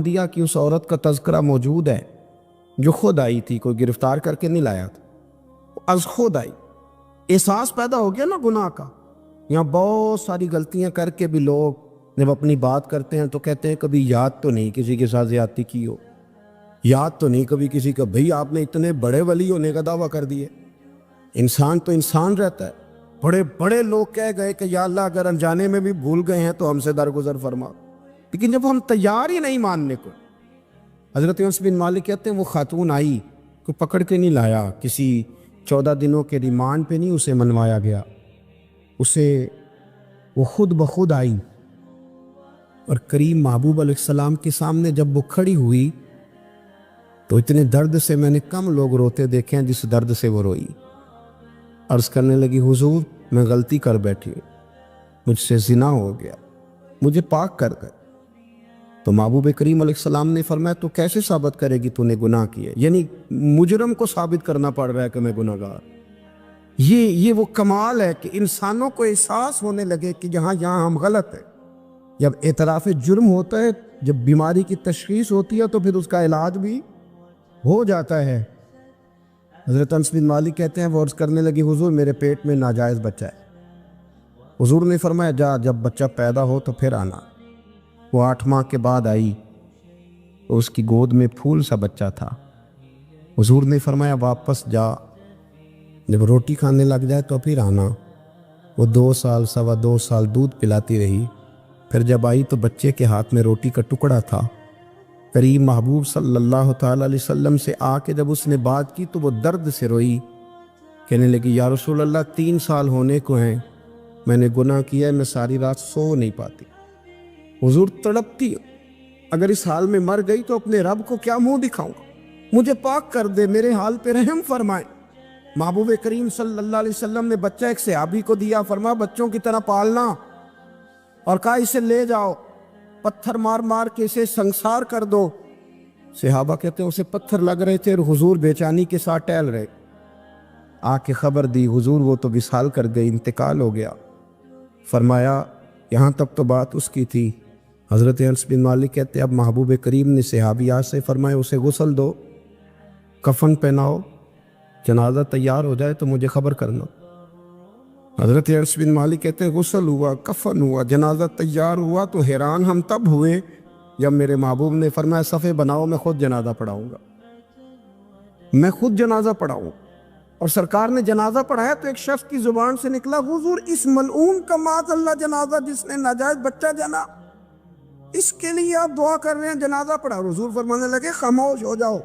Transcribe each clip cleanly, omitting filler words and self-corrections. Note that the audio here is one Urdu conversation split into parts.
دیا کہ اس عورت کا تذکرہ موجود ہے جو خود آئی تھی، کوئی گرفتار کر کے نہیں لایا تھا، از خود آئی۔ احساس پیدا ہو گیا نا گناہ کا۔ یہاں بہت ساری غلطیاں کر کے بھی لوگ جب اپنی بات کرتے ہیں تو کہتے ہیں کبھی یاد تو نہیں کسی کے ساتھ زیادتی کی ہو، یاد تو نہیں کبھی کسی کا، بھئی آپ نے اتنے بڑے ولی ہونے کا دعویٰ کر دیے۔ انسان تو انسان رہتا ہے۔ بڑے بڑے لوگ کہہ گئے کہ یا اللہ اگر انجانے میں بھی بھول گئے ہیں تو ہم سے درگزر فرما، لیکن جب ہم تیار ہی نہیں ماننے کو۔ حضرت انس بن مالک کہتے ہیں وہ خاتون آئی، کوئی پکڑ کے نہیں لایا، کسی 14 دنوں کے ریمانڈ پہ نہیں اسے منوایا گیا، اسے وہ خود بخود آئی، اور کریم محبوب علیہ السلام کے سامنے جب وہ کھڑی ہوئی تو اتنے درد سے میں نے کم لوگ روتے دیکھے ہیں جس درد سے وہ روئی۔ عرض کرنے لگی حضور میں غلطی کر بیٹھی، مجھ سے زنا ہو گیا، مجھے پاک کر گئے۔ تو محبوب کریم علیہ السلام نے فرمایا تو کیسے ثابت کرے گی تو نے گناہ کیا؟ یعنی مجرم کو ثابت کرنا پڑ رہا ہے کہ میں گناہ گار۔ یہ وہ کمال ہے کہ انسانوں کو احساس ہونے لگے کہ یہاں ہم غلط ہیں۔ جب اعتراف جرم ہوتا ہے، جب بیماری کی تشخیص ہوتی ہے تو پھر اس کا علاج بھی ہو جاتا ہے۔ حضرت انس بن مالک کہتے ہیں وہ عرض کرنے لگی حضور میرے پیٹ میں ناجائز بچہ ہے۔ حضور نے فرمایا جا جب بچہ پیدا ہو تو پھر آنا۔ وہ 8 ماہ کے بعد آئی تو اس کی گود میں پھول سا بچہ تھا۔ حضور نے فرمایا واپس جا، جب روٹی کھانے لگ جائے تو پھر آنا۔ وہ 2 سال 2.25 سال دودھ پلاتی رہی، پھر جب آئی تو بچے کے ہاتھ میں روٹی کا ٹکڑا تھا۔ کریم محبوب صلی اللہ تعالی علیہ وسلم سے آ کے جب اس نے بات کی تو وہ درد سے روئی، کہنے لگی یا رسول اللہ 3 سال ہونے کو ہیں، میں نے گناہ کیا ہے، میں ساری رات سو نہیں پاتی۔ حضور تڑپتی، اگر اس حال میں مر گئی تو اپنے رب کو کیا منہ دکھاؤں گا، مجھے پاک کر دے، میرے حال پہ رحم فرمائے۔ محبوب کریم صلی اللہ علیہ وسلم نے بچہ ایک صحابی کو دیا، فرمایا بچوں کی طرح پالنا، اور کہا اسے لے جاؤ، پتھر مار مار کے اسے سنسار کر دو۔ صحابہ کہتے ہیں اسے پتھر لگ رہے تھے اور حضور بے چینی کے ساتھ ٹہل رہے۔ آ کے خبر دی حضور وہ تو وصال کر گئی، انتقال ہو گیا۔ فرمایا یہاں تک تو بات اس کی تھی۔ حضرت انس بن مالک کہتے ہیں اب محبوب کریم نے صحابیات سے فرمایا اسے غسل دو، کفن پہناؤ، جنازہ تیار ہو جائے تو مجھے خبر کرنا۔ حضرت انس بن مالک کہتے ہیں غسل ہوا، کفن ہوا، جنازہ تیار ہوا تو حیران ہم تب ہوئے جب میرے محبوب نے فرمایا صفے بناؤ، میں خود جنازہ پڑھاؤں گا، میں خود جنازہ پڑھاؤں۔ اور سرکار نے جنازہ پڑھایا تو ایک شخص کی زبان سے نکلا حضور اس ملعون کا معاذ اللہ جنازہ جس نے ناجائز بچہ جنا، اس کے لیے آپ دعا کر رہے ہیں، جنازہ پڑھا۔ حضور فرمانے لگے خاموش ہو جاؤ،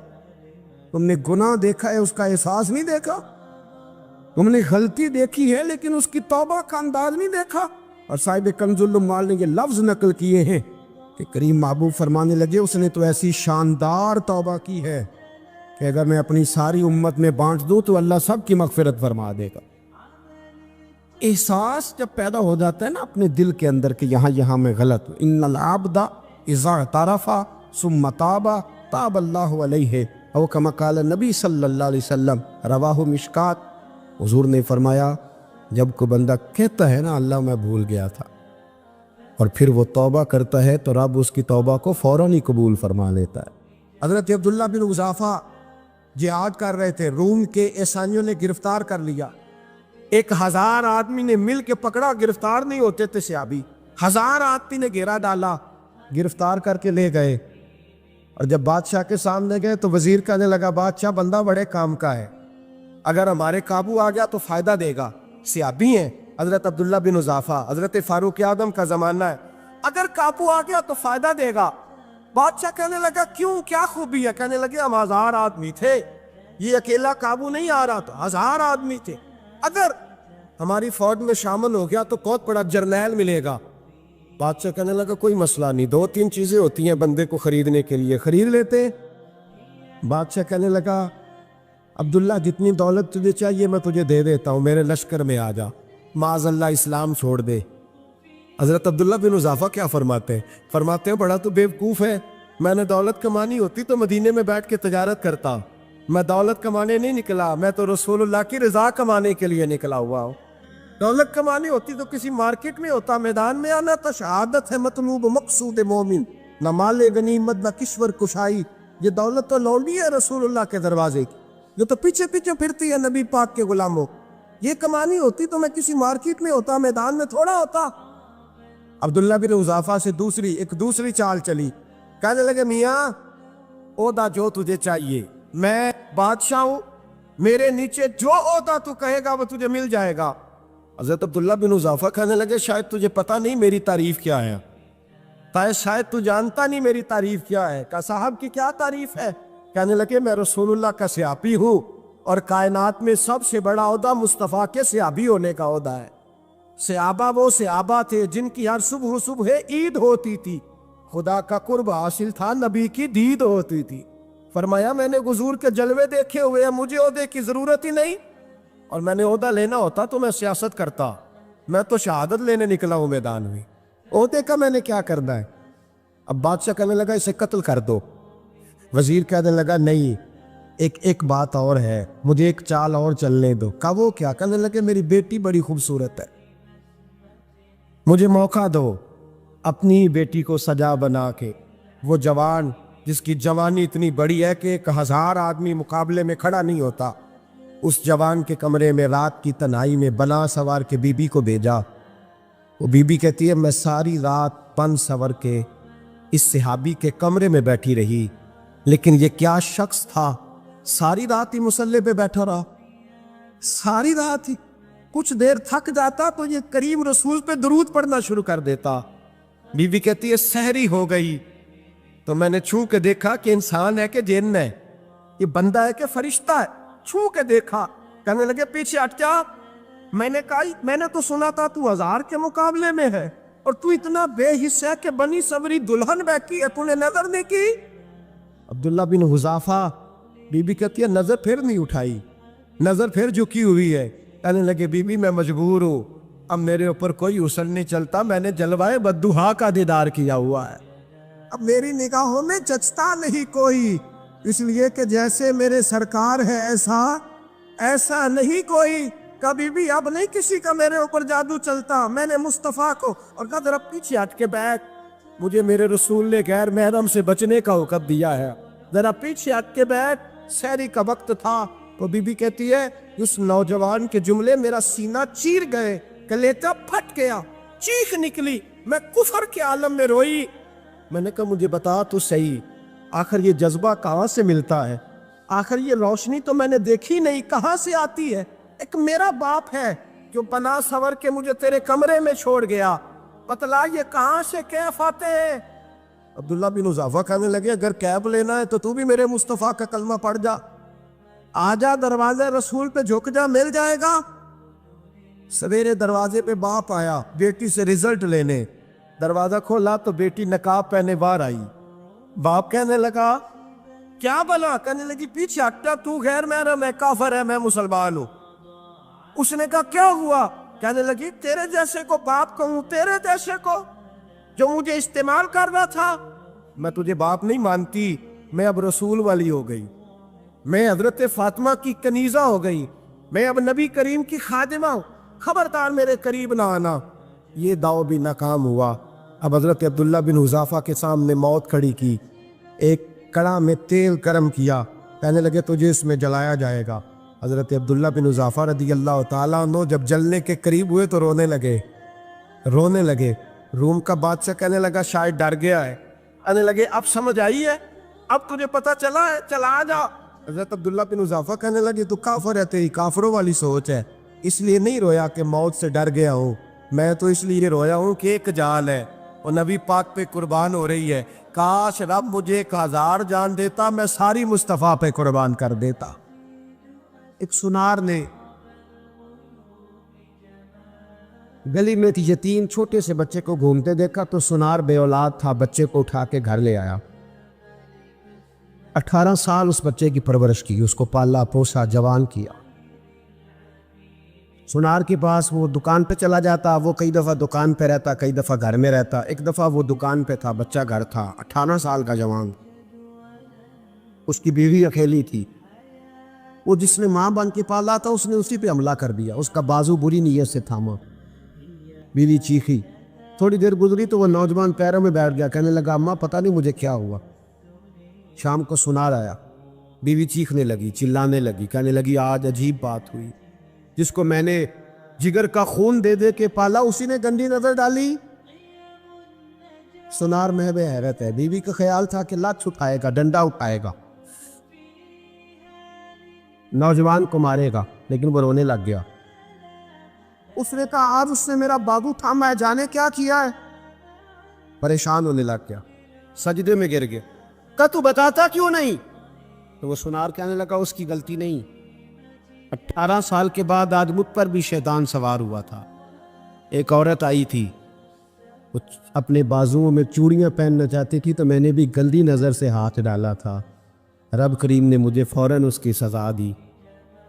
تم نے گناہ دیکھا ہے، اس کا احساس نہیں دیکھا، تم نے غلطی دیکھی ہے لیکن اس کی توبہ کا انداز نہیں دیکھا۔ اور صاحب کنز العمال نے یہ لفظ نقل کیے ہیں کہ کریم محبوب فرمانے لگے اس نے تو ایسی شاندار توبہ کی ہے کہ اگر میں اپنی ساری امت میں بانٹ دوں تو اللہ سب کی مغفرت فرما دے گا۔ احساس جب پیدا ہو جاتا ہے نا اپنے دل کے اندر کہ یہاں میں غلط ہوں، ان العبد اذا اعترف ثم تاب تاب اللہ علیہ او کما قال نبی صلی اللہ علیہ وسلم، رواہ مشکات۔ حضور نے فرمایا جب کوئی بندہ کہتا ہے نا اللہ میں بھول گیا تھا، اور پھر وہ توبہ کرتا ہے تو رب اس کی توبہ کو فوراً ہی قبول فرما لیتا ہے۔ حضرت عبداللہ بن حذافہ جہاد کر رہے تھے، روم کے عیسائیوں نے گرفتار کر لیا، 1000 آدمی نے مل کے پکڑا، گرفتار نہیں ہوتے تھے صحابی، 1000 آدمی نے گھیرا ڈالا، گرفتار کر کے لے گئے۔ اور جب بادشاہ کے سامنے گئے تو وزیر کہنے لگا بادشاہ بندہ بڑے کام کا ہے، اگر ہمارے قابو آ گیا تو فائدہ دے گا، صحابی ہیں حضرت عبداللہ بن حذافہ، حضرت فاروق اعظم کا زمانہ ہے، اگر قابو آ گیا تو فائدہ دے گا۔ بادشاہ کہنے لگا کیوں، کیا خوبی ہے؟ کہنے لگے ہم 1000 آدمی تھے، یہ اکیلا قابو نہیں آ رہا تھا، 1000 آدمی تھے، اگر ہماری فوج میں شامل ہو گیا تو بہت بڑا جرنیل ملے گا۔ بادشاہ کہنے لگا کوئی مسئلہ نہیں، 2-3 چیزیں ہوتی ہیں بندے کو خریدنے کے لیے، خرید لیتے۔ بادشاہ کہنے لگا عبداللہ جتنی دولت تجھے چاہیے میں تجھے دے دیتا ہوں، میرے لشکر میں آ جا، معاذ اللہ اسلام چھوڑ دے۔ حضرت عبداللہ بن حذافہ کیا فرماتے ہیں بڑا تو بیوقوف ہے، میں نے دولت کمانی ہوتی تو مدینے میں بیٹھ کے تجارت کرتا، میں دولت کمانے نہیں نکلا، میں تو رسول اللہ کی رضا کمانے کے لیے نکلا ہوا ہوں۔ دولت کمانی ہوتی تو کسی مارکیٹ میں ہوتا، میدان میں آنا تو شہادت ہے مطلوب مقصود مومن، نہ مال غنیمت نہ کشور کشائی. یہ دولت تو لونڈی ہے رسول اللہ کے دروازے کی، جو تو پیچھے پیچھے پھرتی ہے نبی پاک کے غلاموں. یہ کمانی ہوتی تو میں کسی مارکیٹ میں ہوتا، میدان میں تھوڑا ہوتا. عبداللہ بن حذافہ سے ایک دوسری چال چلی. کہنے لگے میاں عہدہ جو تجھے چاہیے، میں بادشاہ ہوں، میرے نیچے جو عہدہ تو کہے گا وہ تجھے مل جائے گا. حضرت عبداللہ بن حذافہ کہنے لگے شاید تجھے پتہ نہیں میری تعریف کیا ہے، شاید تو جانتا نہیں میری تعریف کیا ہے. کہا صاحب کی کیا تعریف ہے؟ کہنے لگے میں رسول اللہ کا صحابی ہوں، اور کائنات میں سب سے بڑا عہدہ مصطفیٰ کے صحابی ہونے کا عہدہ ہے. صحابہ وہ صحابہ تھے جن کی ہر صبح عید ہوتی تھی، خدا کا قرب حاصل تھا، نبی کی دید ہوتی تھی. فرمایا میں نے حضور کے جلوے دیکھے ہوئے ہیں، مجھے عہدے کی ضرورت ہی نہیں، اور میں نے عہدہ لینا ہوتا تو میں سیاست کرتا، میں تو شہادت لینے نکلا ہوں میدان میں، عہدے کا میں نے کیا کرنا ہے. اب بادشاہ کہنے لگا اسے قتل کر دو. وزیر کہنے لگا نہیں، ایک بات اور ہے، مجھے ایک چال اور چلنے دو. کہا وہ کیا؟ کہنے لگے میری بیٹی بڑی خوبصورت ہے، مجھے موقع دو اپنی بیٹی کو سجا بنا کے. وہ جوان جس کی جوانی اتنی بڑی ہے کہ 1000 آدمی مقابلے میں کھڑا نہیں ہوتا، اس جوان کے کمرے میں رات کی تنہائی میں بنا سوار کے بی بی کو بھیجا. وہ بی بی کہتی ہے میں ساری رات بن سور کے اس صحابی کے کمرے میں بیٹھی رہی، لیکن یہ کیا شخص تھا، ساری رات ہی مصلے پہ بیٹھا رہا، ساری رات ہی. کچھ دیر تھک جاتا تو یہ کریم رسول پہ درود پڑھنا شروع کر دیتا. بی بی کہتی ہے سحری ہو گئی تو میں نے چھو کے دیکھا کہ انسان ہے کہ جن ہے، یہ بندہ ہے کہ فرشتہ ہے. چھو کے دیکھا. کہنے لگے پیچھے ہٹ جا. میں نے کہا میں نے تو سنا تھا تو 1000 کے مقابلے میں ہے، اور تو اتنا بے حس ہے کہ بنی صبری دلہن بیٹھی ہے، تو نے نظر نہیں کی. عبداللہ بن حذافہ، بی بی کہتی ہے نظر پھر نہیں اٹھائی، نظر پھر جھکی ہوئی ہے. کہنے لگے بی بی میں مجبور ہوں، اب میرے اوپر کوئی حسن نہیں چلتا، میں نے جلوائے بدوہا کا دیدار کیا ہوا ہے، اب میری نگاہوں میں جچتا نہیں کوئی، اس لیے کہ جیسے میرے سرکار ہے ایسا نہیں کوئی. کبھی بھی اب نہیں کسی کا میرے اوپر جادو چلتا. میں نے مصطفیٰ کو، اور کہا ذرا پیچھے ہٹ کے بیٹھ، مجھے میرے رسول نے غیر محرم سے بچنے کا حکم دیا ہے، ذرا پیچھے ہٹ کے بیٹھ. سحری کا وقت تھا. تو بی بی کہتی ہے اس نوجوان کے جملے میرا سینہ چیر گئے، کلیجہ پھٹ گیا، چیخ نکلی، میں کفر کے عالم میں روئی. میں نے کہا مجھے بتا تو صحیح، آخر یہ جذبہ کہاں سے ملتا ہے؟ آخر یہ روشنی تو میں نے دیکھی نہیں، کہاں سے آتی ہے؟ ایک میرا باپ ہے جو بنا سور کے مجھے تیرے کمرے میں چھوڑ گیا، بتلا یہ کہاں سے کیف آتے ہیں؟ عبداللہ بن حذافہ کہنے لگے اگر کیب لینا ہے تو بھی میرے مصطفیٰ کا کلمہ پڑھ جا، آجا دروازے رسول پہ جھک جا، مل جائے گا. سویرے دروازے پہ باپ آیا بیٹی سے رزلٹ لینے. دروازہ کھولا تو بیٹی نقاب پہنے باہر آئی. باپ کہنے لگا کیا بلا؟ کہنے لگی پیچھے ہٹا، تو غیر محرم ہے، کافر ہے، میں مسلمان ہوں. اس نے کہا کیا ہوا؟ کہنے لگی تیرے جیسے کو باپ کہوں، تیرے جیسے کو جو مجھے استعمال کر رہا تھا. میں تجھے باپ نہیں مانتی، میں اب رسول والی ہو گئی، میں حضرت فاطمہ کی کنیزہ ہو گئی، میں اب نبی کریم کی خادمہ ہوں، خبردار میرے قریب نہ آنا. یہ داؤ بھی ناکام ہوا. اب حضرت عبداللہ بن حذافہ کے سامنے موت کھڑی کی، ایک کڑا میں تیل گرم کیا، کہنے لگے تجھے اس میں جلایا جائے گا. حضرت عبداللہ بن حذافہ رضی اللہ تعالیٰ عنہ جب جلنے کے قریب ہوئے تو رونے لگے. روم کا بادشاہ کہنے لگا شاید ڈر گیا ہے. کہنے لگے اب سمجھ آئی ہے، اب تجھے پتہ چلا ہے، چلا آ جا. حضرت عبداللہ بن حذافہ کہنے لگے تو کافر ہے، تیری کافروں والی سوچ ہے، اس لیے نہیں رویا کہ موت سے ڈر گیا ہوں، میں تو اس لیے رویا ہوں کہ ایک جان ہے وہ نبی پاک پہ قربان ہو رہی ہے. کاش رب مجھے 1000 جان دیتا، میں ساری مصطفیٰ پہ قربان کر دیتا. ایک سنار نے گلی میں یتیم چھوٹے سے بچے کو گھومتے دیکھا تو سنار بے اولاد تھا، بچے کو اٹھا کے گھر لے آیا. 18 سال اس بچے کی پرورش کی، اس کو پالا پوسا، جوان کیا. سنار کے پاس وہ دکان پہ چلا جاتا، وہ کئی دفعہ دکان پہ رہتا، کئی دفعہ گھر میں رہتا. ایک دفعہ وہ دکان پہ تھا، بچہ گھر تھا، 18 سال کا جوان. اس کی بیوی اکیلی تھی. وہ جس نے ماں بن کے پالا تھا اس نے اسی پہ حملہ کر دیا، اس کا بازو بری نیت سے تھاما. بیوی چیخی. تھوڑی دیر گزری تو وہ نوجوان پیروں میں بیٹھ گیا، کہنے لگا اماں پتہ نہیں مجھے کیا ہوا۔ شام کو سنار آیا، بیوی چیخنے لگی، چلانے لگی، کہنے لگی آج عجیب بات ہوئی، جس کو میں نے جگر کا خون دے دے کے پالا اسی نے گندی نظر ڈالی۔ سنار محو حیرت ہے، بیوی کا خیال تھا کہ لات اٹھائے گا، ڈنڈا اٹھائے گا، نوجوان کو مارے گا، لیکن وہ رونے لگ گیا۔ اس نے کہا آج اس نے میرا بازو تھاما ہے، جانے کیا کیا ہے۔ پریشان ہونے لگ گیا، سجدے میں گر گیا، کہا تو بتاتا کیوں نہیں؟ تو وہ سنار کہنے لگا اس کی غلطی نہیں، 18 سال کے بعد آج مجھ پر بھی شیطان سوار ہوا تھا۔ ایک عورت آئی تھی، وہ اپنے بازوؤں میں چوڑیاں پہننا چاہتی تھی تو میں نے بھی گندی نظر سے ہاتھ ڈالا تھا، رب کریم نے مجھے فوراً اس کی سزا دی۔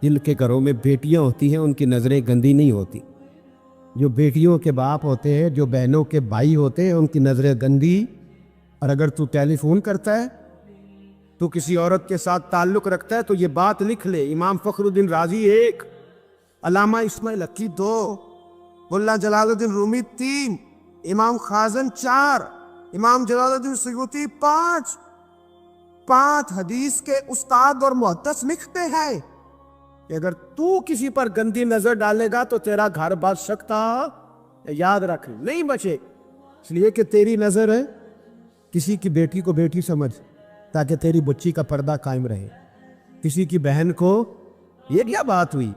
جن کے گھروں میں بیٹیاں ہوتی ہیں ان کی نظریں گندی نہیں ہوتی، جو بیٹیوں کے باپ ہوتے ہیں، جو بہنوں کے بھائی ہوتے ہیں، ان کی نظریں گندی۔ اور اگر تو ٹیلی فون کرتا ہے، تو کسی عورت کے ساتھ تعلق رکھتا ہے تو یہ بات لکھ لے، امام فخر الدین رازی 1، علامہ اسماعیل حقی 2، ملا جلال الدین رومی 3، امام خازن 4، امام جلال الدین سیوطی 5 حدیث کے استاد اور محدث لکھتے ہیں کہ اگر تو کسی پر گندی نظر ڈالے گا تو تیرا گھر بچ سکتا، یاد رکھ نہیں بچے، اس لیے کہ تیری نظر ہے، کسی کی بیٹی کو بیٹی سمجھ تاکہ تیری بچی کا پردہ قائم رہے، کسی کی بہن کو، یہ کیا بات ہوئی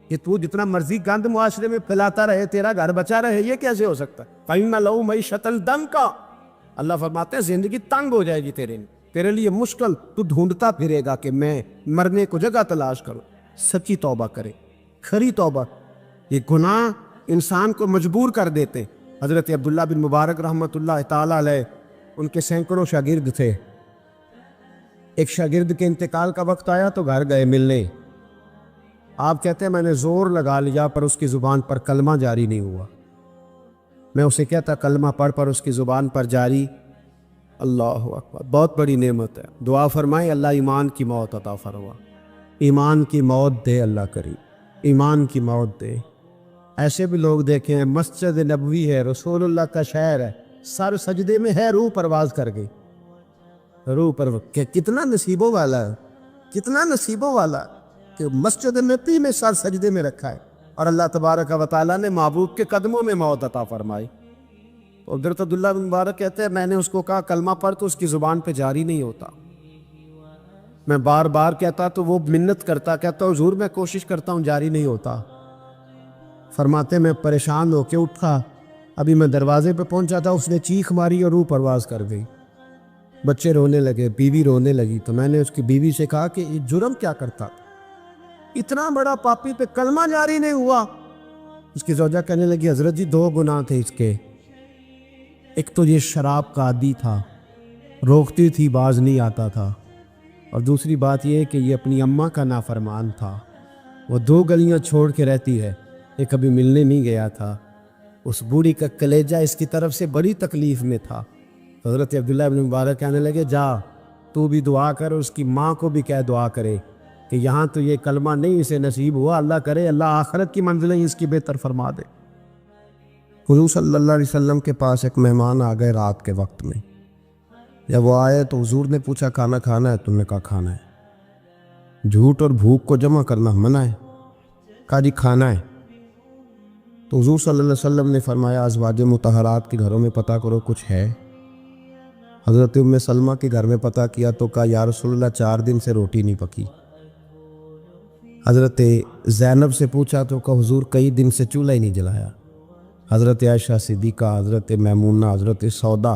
کہ تو جتنا مرضی گند معاشرے میں پھیلاتا رہے تیرا گھر بچا رہے، یہ کیسے ہو سکتا ہے؟ فَإِنَّ لَهُ مَعِيشَةً ضَنْكَ، اللہ فرماتے ہیں زندگی تنگ ہو جائے گی تیرے لیے مشکل، تو ڈھونڈتا پھرے گا کہ میں مرنے کو جگہ تلاش کروں۔ سچی توبہ کرے، کھری توبہ۔ یہ گناہ انسان کو مجبور کر دیتے۔ حضرت عبداللہ بن مبارک رحمۃ اللہ تعالیٰ علیہ، ان کے سینکڑوں شاگرد تھے، ایک شاگرد کے انتقال کا وقت آیا تو گھر گئے ملنے، آپ کہتے ہیں میں نے زور لگا لیا پر اس کی زبان پر کلمہ جاری نہیں ہوا، میں اسے کہتا کلمہ پڑھ پر اس کی زبان پر جاری، اللہ اکبر، بہت بڑی نعمت ہے، دعا فرمائیں اللہ ایمان کی موت عطا فرما، ایمان کی موت دے اللہ کریم، ایمان کی موت دے۔ ایسے بھی لوگ دیکھیں ہیں، مسجد نبوی ہے، رسول اللہ کا شہر ہے، سر سجدے میں ہے، روح پرواز کر گئی، روح پر کتنا نصیبوں والا ہے، کتنا نصیبوں والا کہ مسجد نبی میں سر سجدے میں رکھا ہے، اور اللہ تبارک و تعالیٰ نے محبوب کے قدموں میں موت عطا فرمائی۔ حضرت عبداللہ بن مبارک کہتے ہیں میں نے اس کو کہا کلمہ پڑھ تو اس کی زبان پہ جاری نہیں ہوتا، میں بار بار کہتا تو وہ منت کرتا، کہتا حضور میں کوشش کرتا ہوں جاری نہیں ہوتا۔ فرماتے میں پریشان ہو کے اٹھا، ابھی میں دروازے پہ پہنچا تھا، اس نے چیخ ماری اور روح پرواز کر گئی، بچے رونے لگے، بیوی رونے لگی، تو میں نے اس کی بیوی سے کہا کہ یہ جرم کیا کرتا، اتنا بڑا پاپی پہ کلمہ جاری نہیں ہوا۔ اس کی زوجہ کہنے لگی حضرت جی 2 گناہ تھے اس کے، ایک تو یہ شراب کا عادی تھا، روکتی تھی باز نہیں آتا تھا، اور دوسری بات یہ کہ یہ اپنی اماں کا نافرمان تھا، وہ 2 گلیاں چھوڑ کے رہتی ہے، یہ کبھی ملنے نہیں گیا تھا، اس بوڑھی کا کلیجہ اس کی طرف سے بڑی تکلیف میں تھا۔ حضرت عبداللہ بن مبارک کہنے لگے جا تو بھی دعا کر، اس کی ماں کو بھی کہہ دعا کرے کہ یہاں تو یہ کلمہ نہیں اسے نصیب ہوا، اللہ کرے اللہ آخرت کی منزلیں اس کی بہتر فرما دے۔ حضور صلی اللہ علیہ وسلم کے پاس ایک مہمان آ گئے رات کے وقت میں، جب وہ آئے تو حضور نے پوچھا کھانا کھانا ہے؟ تم نے کہا کھانا ہے۔ جھوٹ اور بھوک کو جمع کرنا منع ہے، کہا جی کھانا ہے۔ تو حضور صلی اللہ علیہ وسلم نے فرمایا ازواج مطہرات کے گھروں میں پتہ کرو کچھ ہے۔ حضرت ام سلمہ کے گھر میں پتہ کیا تو کہا یا رسول اللہ 4 دن سے روٹی نہیں پکی۔ حضرت زینب سے پوچھا تو کہا حضور کئی دن سے چولہا ہی نہیں جلایا۔ حضرت عائشہ صدیقہ، حضرت میمونہ، حضرت سودا،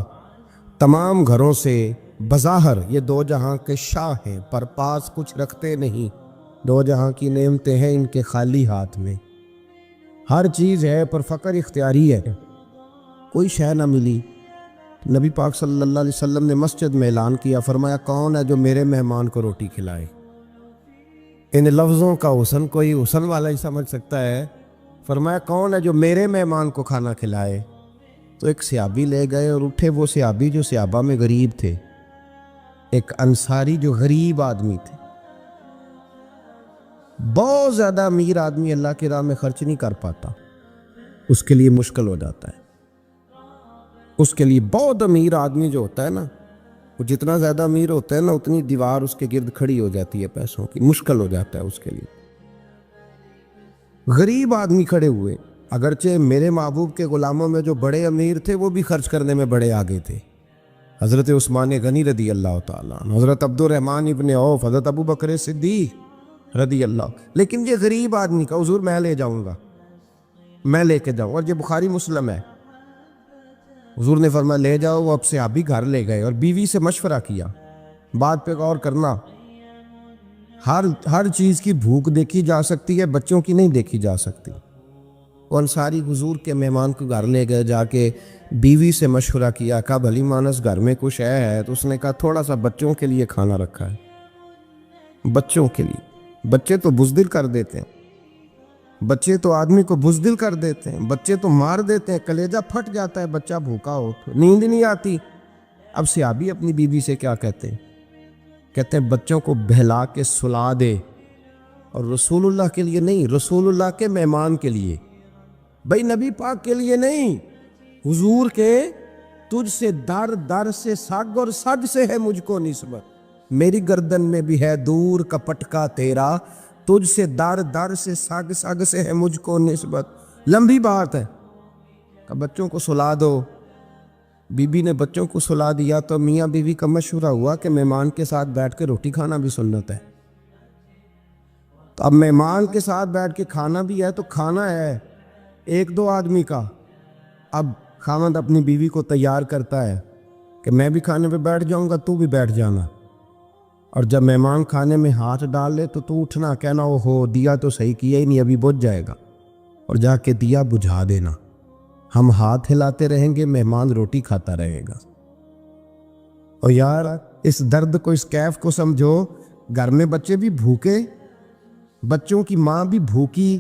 تمام گھروں سے بظاہر یہ 2 جہاں کے شاہ ہیں پر پاس کچھ رکھتے نہیں، 2 جہاں کی نعمتیں ہیں ان کے خالی ہاتھ میں، ہر چیز ہے پر فقر اختیاری ہے، کوئی شے نہ ملی۔ نبی پاک صلی اللہ علیہ وسلم نے مسجد میں اعلان کیا، فرمایا کون ہے جو میرے مہمان کو روٹی کھلائے؟ ان لفظوں کا حسن کوئی حسن والا ہی سمجھ سکتا ہے، فرمایا کون ہے جو میرے مہمان کو کھانا کھلائے؟ تو ایک صحابی لے گئے اور اٹھے، وہ صحابی جو صحابہ میں غریب تھے، ایک انصاری جو غریب آدمی تھے، بہت زیادہ امیر آدمی اللہ کی راہ میں خرچ نہیں کر پاتا، اس کے لیے مشکل ہو جاتا ہے، اس کے لیے بہت امیر آدمی جو ہوتا ہے نا، وہ جتنا زیادہ امیر ہوتا ہے نا اتنی دیوار اس کے گرد کھڑی ہو جاتی ہے پیسوں کی، مشکل ہو جاتا ہے اس کے لیے۔ غریب آدمی کھڑے ہوئے، اگرچہ میرے محبوب کے غلاموں میں جو بڑے امیر تھے وہ بھی خرچ کرنے میں بڑے آگے تھے، حضرت عثمان غنی رضی اللہ تعالیٰ عنہ، حضرت عبد الرحمن ابن عوف، حضرت ابو بکر صدیق رضی اللہ۔ لیکن یہ غریب آدمی کا حضور میں لے جاؤں گا، میں لے کے جاؤں، اور یہ بخاری مسلم ہے۔ حضور نے فرمایا لے جاؤ، وہ اب صحابی گھر لے گئے اور بیوی سے مشورہ کیا، بات پہ غور کرنا، ہر چیز کی بھوک دیکھی جا سکتی ہے، بچوں کی نہیں دیکھی جا سکتی۔ وہ انصاری حضور کے مہمان کو گھر لے گئے، جا کے بیوی سے مشورہ کیا، کہا بھلی مانس گھر میں کچھ ہے؟ تو اس نے کہا تھوڑا سا بچوں کے لیے کھانا رکھا ہے، بچوں کے لیے۔ بچے تو بزدل کر دیتے ہیں، بچے تو آدمی کو بزدل کر دیتے ہیں، بچے تو مار دیتے ہیں، کلیجہ پھٹ جاتا ہے بچہ بھوکا ہو تو، نیند نہیں آتی۔ اب صحابی اپنی بیوی سے کیا کہتے ہیں؟ کہتے ہیں بچوں کو بہلا کے سلا دے، اور رسول اللہ کے لیے نہیں، رسول اللہ کے مہمان کے لیے، بھائی نبی پاک کے لیے نہیں، حضور کے، تجھ سے در در سے سگ اور سگ سے ہے مجھ کو نسبت، میری گردن میں بھی ہے دور کا پٹکا تیرا، تجھ سے در در سے سگ سگ سے ہے مجھ کو نسبت۔ لمبی بات ہے کہ بچوں کو سلا دو۔ بی بی نے بچوں کو سلا دیا تو میاں بیوی کا مشورہ ہوا کہ مہمان کے ساتھ بیٹھ کے روٹی کھانا بھی سنت ہے۔ تو اب مہمان کے ساتھ بیٹھ کے کھانا بھی ہے تو کھانا ہے ایک دو آدمی کا۔ اب خاوند اپنی بیوی کو تیار کرتا ہے کہ میں بھی کھانے پہ بیٹھ جاؤں گا، تو بھی بیٹھ جانا، اور جب مہمان کھانے میں ہاتھ ڈال لے تو اٹھنا، کہنا او ہو دیا تو صحیح کیا ہی نہیں، ابھی بجھ جائے گا، اور جا کے دیا بجھا دینا۔ ہم ہاتھ ہلاتے رہیں گے، مہمان روٹی کھاتا رہے گا۔ اور یار اس درد کو، اس کیف کو سمجھو، گھر میں بچے بھی بھوکے، بچوں کی ماں بھی بھوکی،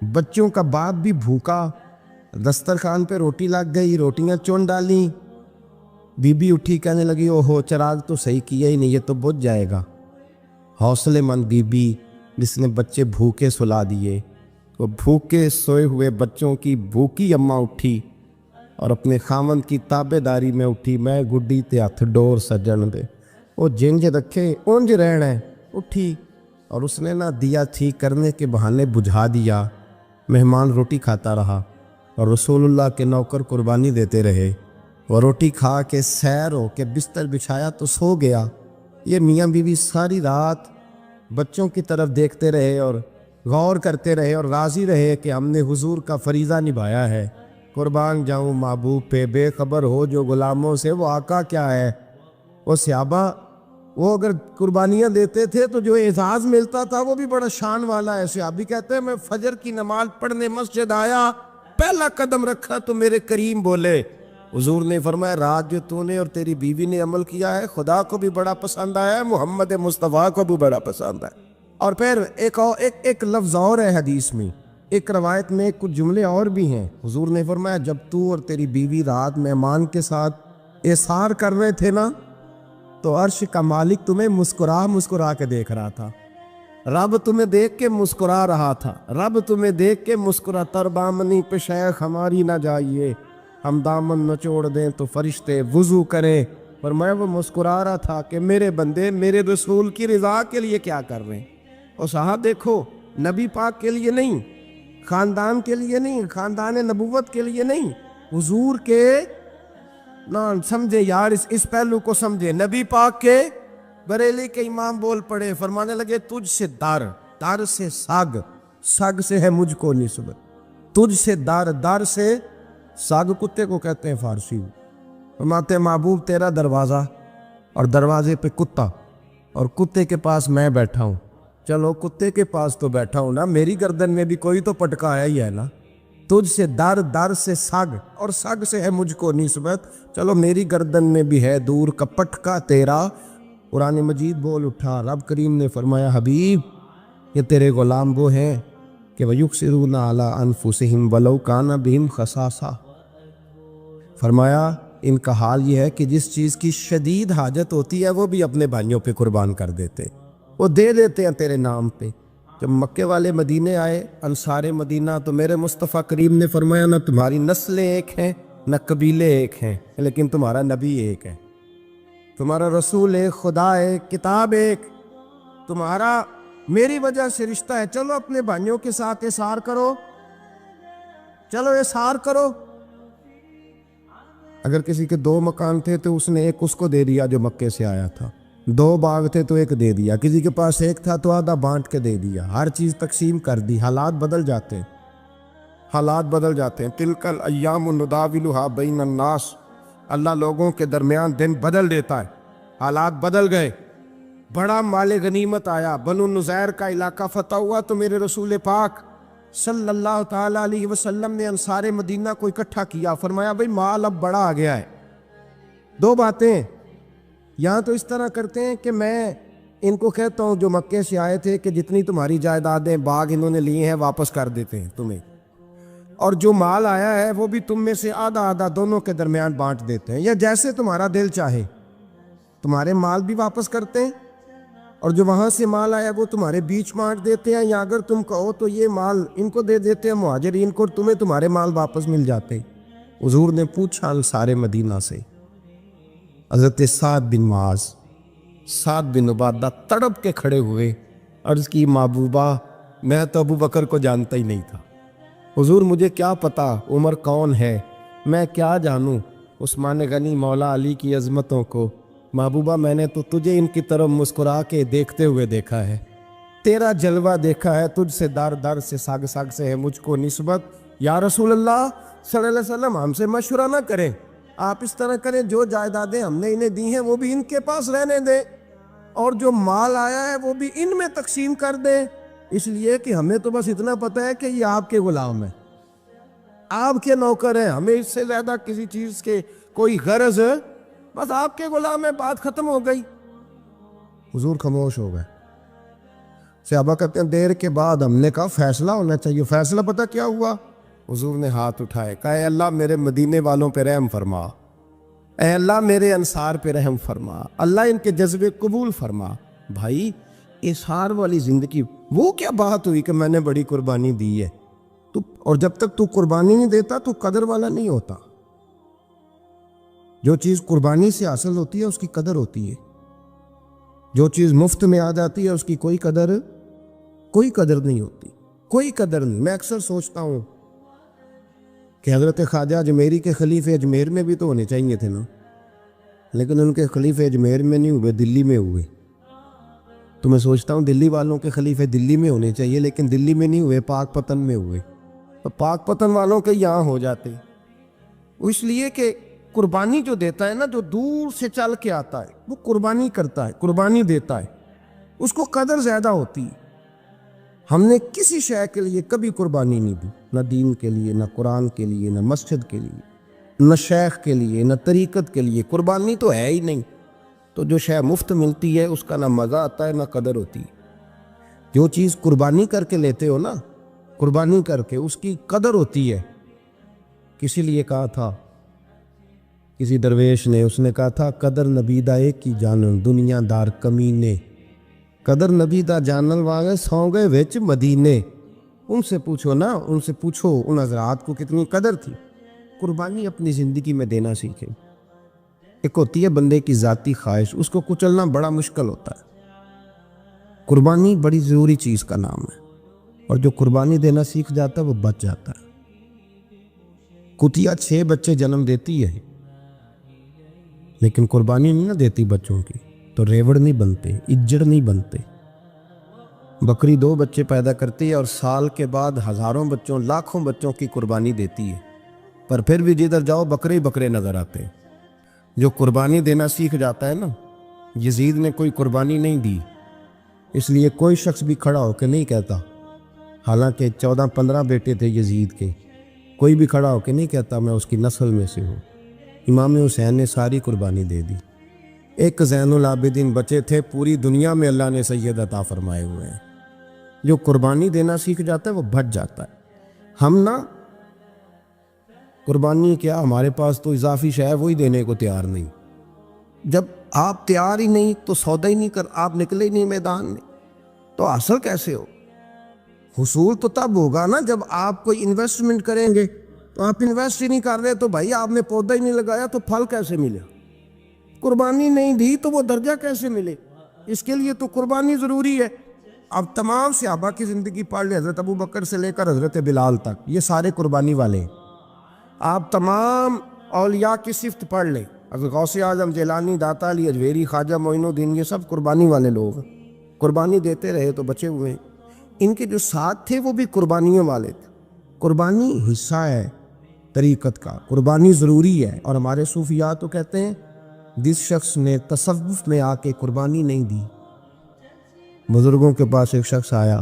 بچوں کا باپ بھی بھوکا، دسترخوان پہ روٹی لگ گئی، روٹیاں چون ڈالیں، بی بی اٹھی کہنے لگی او ہو چراغ تو صحیح کیا ہی نہیں، یہ تو بجھ جائے گا۔ حوصلے مند بی بی جس نے بچے بھوکے سلا دیے، وہ بھوکے سوئے ہوئے بچوں کی بھوکی اماں اٹھی اور اپنے خاوند کی تابع داری میں اٹھی، میں گڈی تے ہتھ ڈور سجن دے، وہ جنج رکھے اونج رہنا ہے، اٹھی اور اس نے نہ دیا ٹھیک کرنے کے بہانے بجھا دیا۔ مہمان روٹی کھاتا رہا اور رسول اللہ کے نوکر قربانی دیتے رہے، وہ روٹی کھا کے سیر ہو کے بستر بچھایا تو سو گیا۔ یہ میاں بیوی ساری رات بچوں کی طرف دیکھتے رہے اور غور کرتے رہے اور راضی رہے کہ ہم نے حضور کا فریضہ نبھایا ہے۔ قربان جاؤں محبوب پہ، بے خبر ہو جو غلاموں سے وہ آقا کیا ہے۔ وہ صحابہ وہ اگر قربانیاں دیتے تھے تو جو اعزاز ملتا تھا وہ بھی بڑا شان والا ہے۔ صحابی کہتے ہیں میں فجر کی نماز پڑھنے مسجد آیا، پہلا قدم رکھا تو میرے کریم بولے، حضور نے فرمایا رات جو تو نے اور تیری بیوی نے عمل کیا ہے خدا کو بھی بڑا پسند آیا ہے، محمد مصطفیٰ کو بھی بڑا پسند ہے۔ اور پھر ایک لفظ اور ہے حدیث میں، ایک روایت میں کچھ جملے اور بھی ہیں۔ حضور نے فرمایا جب تو اور تیری بیوی رات مہمان کے ساتھ احسار کر رہے تھے نا تو عرش کا مالک تمہیں مسکرا کے دیکھ رہا تھا، رب تمہیں دیکھ کے مسکرا رہا تھا، رب تمہیں دیکھ کے مسکرا، تر بامنی پہ شیخ ہماری نہ جائیے، ہم دامن نچوڑ دیں تو فرشتے وضو کریں، پر میں وہ مسکرا رہا تھا کہ میرے بندے میرے رسول کی رضا کے لیے کیا کر رہے ہیں۔ اور صاحب دیکھو، نبی پاک کے لیے نہیں، خاندان کے لیے نہیں، خاندان نبوت کے لیے نہیں، حضور کے نہ سمجھے یار، اس پہلو کو سمجھے۔ نبی پاک کے بریلی کے امام بول پڑے، فرمانے لگے تجھ سے در سے سگ سے ہے مجھ کو نسبت، تجھ سے در سے سگ کتے کو کہتے ہیں فارسی میں۔ فرماتے محبوب تیرا دروازہ اور دروازے پہ کتا، اور کتے کے پاس میں بیٹھا ہوں، چلو کتے کے پاس تو بیٹھا ہوں نا، میری گردن میں بھی کوئی تو پٹکا آیا ہی ہے نا، تجھ سے در سے سگ اور سگ سے ہے مجھ کو نسبت، چلو میری گردن میں بھی ہے دور کا پٹکا تیرا۔ قرآن مجید بول اٹھا، رب کریم نے فرمایا حبیب یہ تیرے غلام وہ ہیں کہ وَيُؤْثِرُونَ عَلَىٰ أَنفُسِهِمْ وَلَوْ كَانَ بِهِمْ خَصَاصَةٌ، فرمایا ان کا حال یہ ہے کہ جس چیز کی شدید حاجت ہوتی ہے وہ بھی اپنے بھائیوں پہ قربان کر دیتے، وہ دے دیتے ہیں تیرے نام پہ۔ جب مکے والے مدینے آئے انصار مدینہ تو میرے مصطفیٰ کریم نے فرمایا نہ تمہاری نسلیں ایک ہیں نہ قبیلے ایک ہیں، لیکن تمہارا نبی ایک ہے، تمہارا رسول ایک، خدا ایک، کتاب ایک، تمہارا میری وجہ سے رشتہ ہے۔ چلو اپنے بھائیوں کے ساتھ احسار کرو، چلو احسار کرو۔ اگر کسی کے 2 مکان تھے تو اس نے ایک اس کو دے دیا جو مکے سے آیا تھا، 2 باغ تھے تو ایک دے دیا، کسی کے پاس ایک تھا تو آدھا بانٹ کے دے دیا، ہر چیز تقسیم کر دی۔ حالات بدل جاتے ہیں، حالات بدل جاتے ہیں۔ تلک الایام نداولها بین الناس، اللہ لوگوں کے درمیان دن بدل دیتا ہے، حالات بدل گئے۔ بڑا مال غنیمت آیا، بنو نذیر کا علاقہ فتح ہوا تو میرے رسول پاک صلی اللہ تعالیٰ علیہ وسلم نے انصار مدینہ کو اکٹھا کیا، فرمایا بھئی مال اب بڑا آ گیا ہے۔ 2 باتیں، یہاں تو اس طرح کرتے ہیں کہ میں ان کو کہتا ہوں جو مکے سے آئے تھے کہ جتنی تمہاری جائیدادیں باغ انہوں نے لیے ہیں واپس کر دیتے ہیں تمہیں، اور جو مال آیا ہے وہ بھی تم میں سے آدھا آدھا دونوں کے درمیان بانٹ دیتے ہیں، یا جیسے تمہارا دل چاہے، تمہارے مال بھی واپس کرتے ہیں اور جو وہاں سے مال آیا وہ تمہارے بیچ بانٹ دیتے ہیں، یا اگر تم کہو تو یہ مال ان کو دے دیتے ہیں مہاجرین کو، تمہیں تمہارے مال واپس مل جاتے۔ حضور نے پوچھا انصار مدینہ سے، حضرت سعد بن معاذ، سعد بن عبادہ تڑپ کے کھڑے ہوئے، عرض کی محبوبہ میں تو ابو بکر کو جانتا ہی نہیں تھا، حضور مجھے کیا پتا عمر کون ہے، میں کیا جانوں عثمان غنی مولا علی کی عظمتوں کو، محبوبہ میں نے تو تجھے ان کی طرف مسکرا کے دیکھتے ہوئے دیکھا ہے، تیرا جلوہ دیکھا ہے، تجھ سے در در سے ساگ ساگ سے ہے مجھ کو نسبت، یا رسول اللہ صلی اللہ علیہ وسلم ہم سے مشورہ نہ کریں، آپ اس طرح کریں جو جائیدادیں ہم نے انہیں دی ہیں وہ بھی ان کے پاس رہنے دیں، اور جو مال آیا ہے وہ بھی ان میں تقسیم کر دیں، اس لیے کہ ہمیں تو بس اتنا پتہ ہے کہ یہ آپ کے غلام ہیں، آپ کے نوکر ہیں، ہمیں اس سے زیادہ کسی چیز کے کوئی غرض، بس آپ کے غلام ہیں، بات ختم ہو گئی۔ حضور خاموش ہو گئے۔ صحابہ کہتے ہیں دیر کے بعد ہم نے کہا فیصلہ ہونا چاہیے، فیصلہ پتہ کیا ہوا؟ حضور نے ہاتھ اٹھائے، کہا اے اللہ میرے مدینے والوں پہ رحم فرما، اے اللہ میرے انصار پہ رحم فرما، اللہ ان کے جذبے قبول فرما۔ بھائی اظہار والی زندگی، وہ کیا بات ہوئی کہ میں نے بڑی قربانی دی ہے، تو اور جب تک تو قربانی نہیں دیتا تو قدر والا نہیں ہوتا۔ جو چیز قربانی سے حاصل ہوتی ہے اس کی قدر ہوتی ہے، جو چیز مفت میں آ جاتی ہے اس کی کوئی قدر نہیں ہوتی، کوئی قدر نہیں۔ میں اکثر سوچتا ہوں کہ حضرت خواجہ اجمیری کے خلیفے اجمیر میں بھی تو ہونے چاہیے تھے نا، لیکن ان کے خلیفے اجمیر میں نہیں ہوئے، دلی میں ہوئے۔ تو میں سوچتا ہوں دلی والوں کے خلیفے دلی میں ہونے چاہیے، لیکن دلی میں نہیں ہوئے، پاک پتن میں ہوئے، تو پاک پتن والوں کے یہاں ہو جاتے، اس لیے کہ قربانی جو دیتا ہے نا، جو دور سے چل کے آتا ہے وہ قربانی کرتا ہے، قربانی دیتا ہے، اس کو قدر زیادہ ہوتی ہے۔ ہم نے کسی شے کے لیے کبھی قربانی نہیں دی، نہ دین کے لیے، نہ قرآن کے لیے، نہ مسجد کے لیے، نہ شیخ کے لیے، نہ طریقت کے لیے، قربانی تو ہے ہی نہیں۔ تو جو شے مفت ملتی ہے اس کا نہ مزہ آتا ہے نہ قدر ہوتی ہے۔ جو چیز قربانی کر کے لیتے ہو نا، قربانی کر کے، اس کی قدر ہوتی ہے۔ کسی لیے کہا تھا کسی درویش نے، اس نے کہا تھا قدر نبیدہ ایک کی جانن دنیا دار کمینے، قدر نبیدہ جانن واگے سو گئے وچ مدینے۔ ان سے پوچھو نا، ان سے پوچھو ان حضرات کو کتنی قدر تھی۔ قربانی اپنی زندگی میں دینا سیکھیں۔ ایک ہوتی ہے بندے کی ذاتی خواہش، اس کو کچلنا بڑا مشکل ہوتا ہے۔ قربانی بڑی ضروری چیز کا نام ہے، اور جو قربانی دینا سیکھ جاتا ہے وہ بچ جاتا ہے۔ کتیا 6 بچے جنم دیتی ہے لیکن قربانی نہیں نہ دیتی بچوں کی، تو ریوڑ نہیں بنتے، اجڑ نہیں بنتے۔ بکری 2 بچے پیدا کرتی ہے اور سال کے بعد ہزاروں بچوں، لاکھوں بچوں کی قربانی دیتی ہے، پر پھر بھی جدھر جاؤ بکرے ہی بکرے نظر آتے ہیں۔ جو قربانی دینا سیکھ جاتا ہے نا، یزید نے کوئی قربانی نہیں دی، اس لیے کوئی شخص بھی کھڑا ہو کے نہیں کہتا، حالانکہ 14-15 بیٹے تھے یزید کے، کوئی بھی کھڑا ہو کے نہیں کہتا میں اس کی نسل میں سے ہوں۔ امام حسین نے ساری قربانی دے دی۔ ایک زین العابدین بچے تھے، پوری دنیا میں اللہ نے سید عطا فرمائے ہوئے ہیں۔ جو قربانی دینا سیکھ جاتا ہے وہ بچ جاتا ہے۔ ہم نا قربانی کیا، ہمارے پاس تو اضافی شے ہے وہی دینے کو تیار نہیں۔ جب آپ تیار ہی نہیں تو سودا ہی نہیں کر، آپ نکلے ہی نہیں میدان میں، تو حاصل کیسے ہو؟ حصول تو تب ہوگا نا جب آپ کوئی انویسٹمنٹ کریں گے، تو آپ انویسٹ ہی نہیں کر رہے تو بھائی آپ نے پودا ہی نہیں لگایا تو پھل کیسے ملے؟ قربانی نہیں دی تو وہ درجہ کیسے ملے؟ اس کے لیے تو قربانی ضروری ہے۔ اب تمام صحابہ کی زندگی پڑھ لیں، حضرت ابو بکر سے لے کر حضرت بلال تک، یہ سارے قربانی والے ہیں۔ آپ تمام اولیاء کی صفت پڑھ لیں، حضرت غوث اعظم، جیلانی، داتا علی اجویری، خواجہ معین الدین، یہ سب قربانی والے لوگ ہیں، قربانی دیتے رہے تو بچے ہوئے ہیں۔ ان کے جو ساتھ تھے وہ بھی قربانیوں والے تھے۔ قربانی حصہ ہے طریقت کا، قربانی ضروری ہے۔ اور ہمارے صوفیاء تو کہتے ہیں جس شخص نے تصوف میں آ کے قربانی نہیں دی، بزرگوں کے پاس ایک شخص آیا،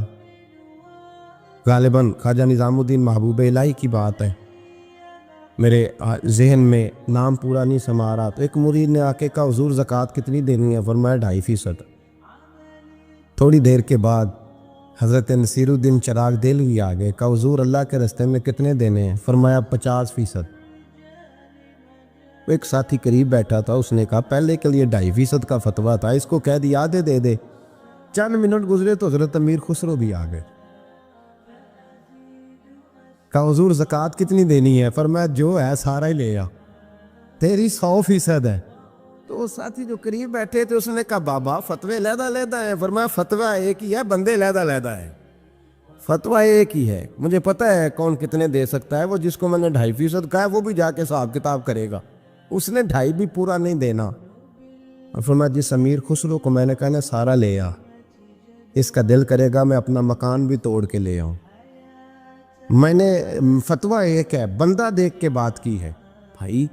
غالباً خواجہ نظام الدین محبوب الہی کی بات ہے، میرے ذہن میں نام پورا نہیں سما رہا، تو ایک مرید نے آ کے کہا حضور زکوٰۃ کتنی دینی ہے؟ فرمایا 2.5%۔ تھوڑی دیر کے بعد حضرت نصیر الدین چراغ دہلوی آ گئے، کہا حضور اللہ کے راستے میں کتنے دینے ہیں؟ فرمایا 50%۔ ایک ساتھی قریب بیٹھا تھا، اس نے کہا پہلے کے لیے 2.5% کا فتویٰ تھا، اس کو کہہ دیا آدھے دے دے۔ چند منٹ گزرے تو حضرت امیر خسرو بھی آ گئے، کہا حضور زکوٰۃ کتنی دینی ہے؟ فرمایا جو ہے سارا ہی لے آ، تیری 100% ہے۔ تو وہ ساتھی جو قریب بیٹھے تھے اس نے کہا بابا فتوے علیحدہ علیحدہ ہیں۔ فرمایا فتویٰ ایک ہی ہے، بندے علیحدہ علیحدہ ہیں، فتویٰ ایک ہی ہے، مجھے پتہ ہے کون کتنے دے سکتا ہے، وہ جس کو میں نے 2.5% کہا ہے وہ بھی جا کے حساب کتاب کرے گا، اس نے 2.5 بھی پورا نہیں دینا۔ اور فرمایا جس امیر خسرو کو میں نے کہا نا سارا لے آ، اس کا دل کرے گا میں اپنا مکان بھی توڑ کے لے آؤں۔ میں نے فتویٰ ایک ہے، بندہ دیکھ کے بات کی ہے۔ بھائی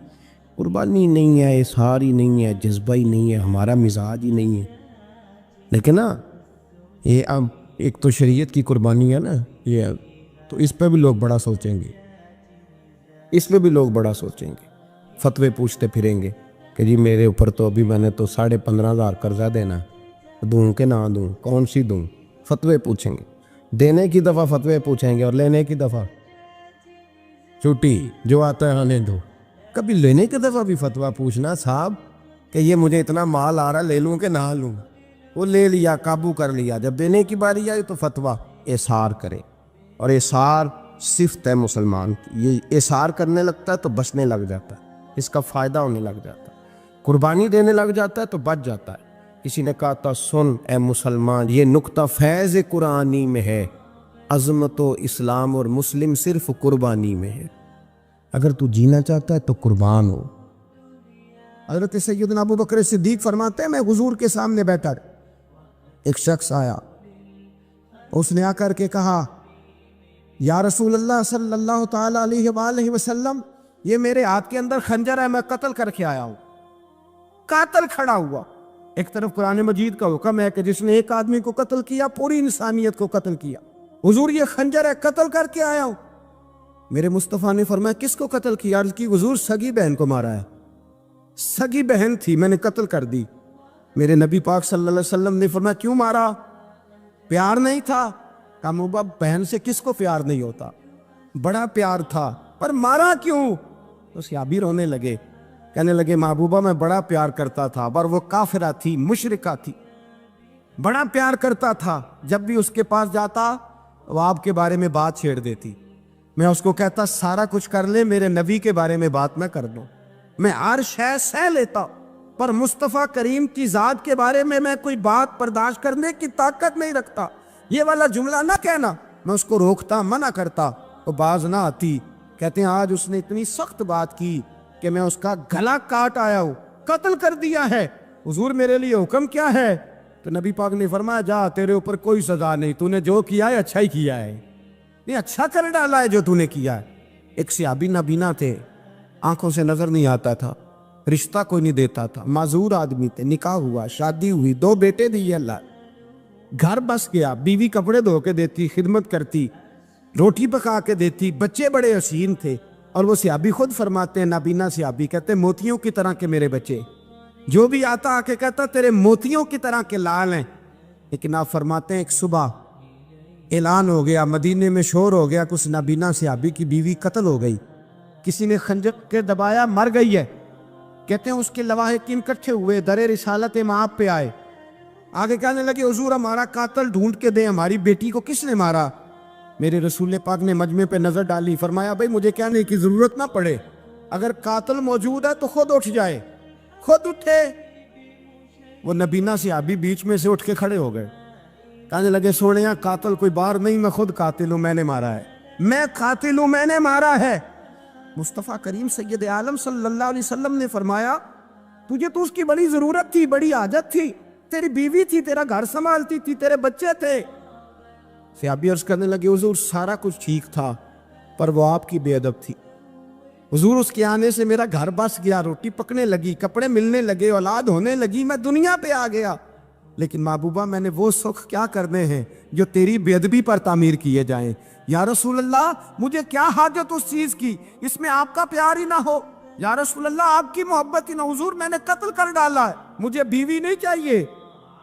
قربانی نہیں ہے، اظہار ہی نہیں ہے، جذبہ ہی نہیں ہے، ہمارا مزاج ہی نہیں ہے۔ لیکن نا یہ اب ایک تو شریعت کی قربانی ہے نا یہ، تو اس پہ بھی لوگ بڑا سوچیں گے، اس پہ بھی لوگ بڑا سوچیں گے، فتوے پوچھتے پھریں گے کہ جی میرے اوپر تو ابھی میں نے تو 15,500 قرضہ دینا ہے، دوں کہ نہ دوں، کون سی دوں؟ فتوے پوچھیں گے، دینے کی دفعہ فتوے پوچھیں گے اور لینے کی دفعہ چھٹی، جو آتا ہے آنے دو۔ کبھی لینے کی دفعہ بھی فتویٰ پوچھنا صاحب کہ یہ مجھے اتنا مال آ رہا لے لوں کہ نہ لوں، وہ لے لیا، قابو کر لیا، جب دینے کی باری آئی تو فتویٰ اظہار کرے۔ اور اظہار صفت ہے مسلمان کی، یہ اظہار کرنے لگتا ہے تو بچنے لگ جاتا ہے، اس کا فائدہ ہونے لگ جاتا ہے، قربانی دینے لگ جاتا ہے تو بچ جاتا ہے۔ کسی نے کہا تھا سن اے مسلمان، یہ نقطہ فیض قرآنی میں ہے، عظمت و اسلام اور مسلم صرف قربانی میں ہے۔ اگر تو جینا چاہتا ہے تو قربان ہو۔ حضرت سیدنا ابو بکر صدیق فرماتے ہیں میں حضور کے سامنے بیٹھا، ایک شخص آیا، اس نے آ کر کے کہا یا رسول اللہ صلی اللہ تعالی علیہ وآلہ وسلم، یہ میرے ہاتھ کے اندر خنجر ہے، میں قتل کر کے آیا ہوں۔ قاتل کھڑا ہوا، ایک طرف قرآن مجید کا حکم ہے کہ جس نے ایک آدمی کو قتل کیا پوری انسانیت کو قتل کیا، حضور یہ خنجر ہے، قتل کر کے آیا ہوں۔ میرے مصطفیٰ نے فرمایا کس کو قتل کیا؟ عرض کی حضور سگی بہن کو مارا ہے، سگی بہن تھی میں نے قتل کر دی۔ میرے نبی پاک صلی اللہ علیہ وسلم نے فرمایا کیوں مارا؟ پیار نہیں تھا؟ کہا محبوبہ بہن سے کس کو پیار نہیں ہوتا، بڑا پیار تھا، پر مارا کیوں؟ تو صحابی رونے لگے، کہنے لگے محبوبہ میں بڑا پیار کرتا تھا، پر وہ کافرہ تھی، مشرکہ تھی، بڑا پیار کرتا تھا، جب بھی اس کے پاس جاتا وہ آپ کے بارے میں بات چھیڑ دیتی، میں اس کو کہتا سارا کچھ کر لے میرے نبی کے بارے میں بات نہ کر دو، میں ہر شے سہ لیتا، پر مصطفیٰ کریم کی ذات کے بارے میں کوئی بات برداشت کرنے کی طاقت نہیں رکھتا، یہ والا جملہ نہ کہنا، میں اس کو روکتا، منع کرتا، وہ باز نہ آتی۔ کہتے ہیں آج اس نے اتنی سخت بات کی کہ میں اس کا گلا کاٹ آیا ہوں، قتل کر دیا ہے، حضور میرے لیے حکم کیا ہے؟ تو نبی پاک نے فرمایا جا تیرے اوپر کوئی سزا نہیں، تو نے جو کیا ہے اچھا ہی کیا ہے، نہیں اچھا کر ڈالا ہے جو تو نے کیا ہے۔ ایک صحابی نابینا تھے، آنکھوں سے نظر نہیں آتا تھا، رشتہ کوئی نہیں دیتا تھا، معذور آدمی تھے، نکاح ہوا، شادی ہوئی، 2 بیٹے دیے اللہ، گھر بس گیا، بیوی کپڑے دھو کے دیتی، خدمت کرتی، روٹی پکا کے دیتی، بچے بڑے حسین تھے، اور وہ صحابی خود فرماتے ہیں، نابینا صحابی کہتے ہیں موتیوں کی طرح کے میرے بچے، جو بھی آتا آ کے کہتا تیرے موتیوں کی طرح کے لال ہیں۔ لیکن آپ فرماتے ہیں ایک صبح اعلان ہو گیا، مدینے میں شور ہو گیا کہ اس نابینا صحابی کی بیوی قتل ہو گئی، کسی نے خنجر کے دبایا، مر گئی ہے۔ کہتے ہیں اس کے لواحقین اکٹھے ہوئے، در رسالت مآب پہ آئے، آگے کہنے لگے حضور ہمارا قاتل ڈھونڈ کے دیں، ہماری بیٹی کو کس نے مارا؟ میرے رسول پاک نے مجمع پہ نظر ڈالی، فرمایا بھائی مجھے کہنے کی ضرورت نہ پڑے، اگر قاتل موجود ہے تو خود اٹھ جائے۔ خود اٹھے، وہ نبینا صحابی بیچ میں سے اٹھ کے کھڑے ہو گئے، کہنے لگے سونیا قاتل کوئی باہر نہیں، میں خود قاتل ہوں، میں نے مارا ہے، میں قاتل ہوں، میں نے مارا ہے۔ مصطفیٰ کریم سید عالم صلی اللہ علیہ وسلم نے فرمایا تجھے تو اس کی بڑی ضرورت تھی، بڑی حاجت تھی، تیری بیوی تھی، تیرا گھر سنبھالتی تھی، تیرے بچے تھے۔ صحابی عرض کرنے لگے حضور سارا کچھ ٹھیک تھا پر وہ آپ کی بے ادب تھی، حضور اس کے آنے سے میرا گھر بس گیا، روٹی پکنے لگی، کپڑے ملنے لگے، اولاد ہونے لگی، میں دنیا پہ آ گیا، لیکن محبوبہ میں نے وہ سکھ کیا کرنے ہیں جو تیری بے ادبی پر تعمیر کیے جائیں۔ یا رسول اللہ مجھے کیا حاجت اس چیز کی، اس میں آپ کا پیار ہی نہ ہو، یا رسول اللہ آپ کی محبت ہی نہ، حضور میں نے قتل کر ڈالا ہے، مجھے بیوی نہیں چاہیے،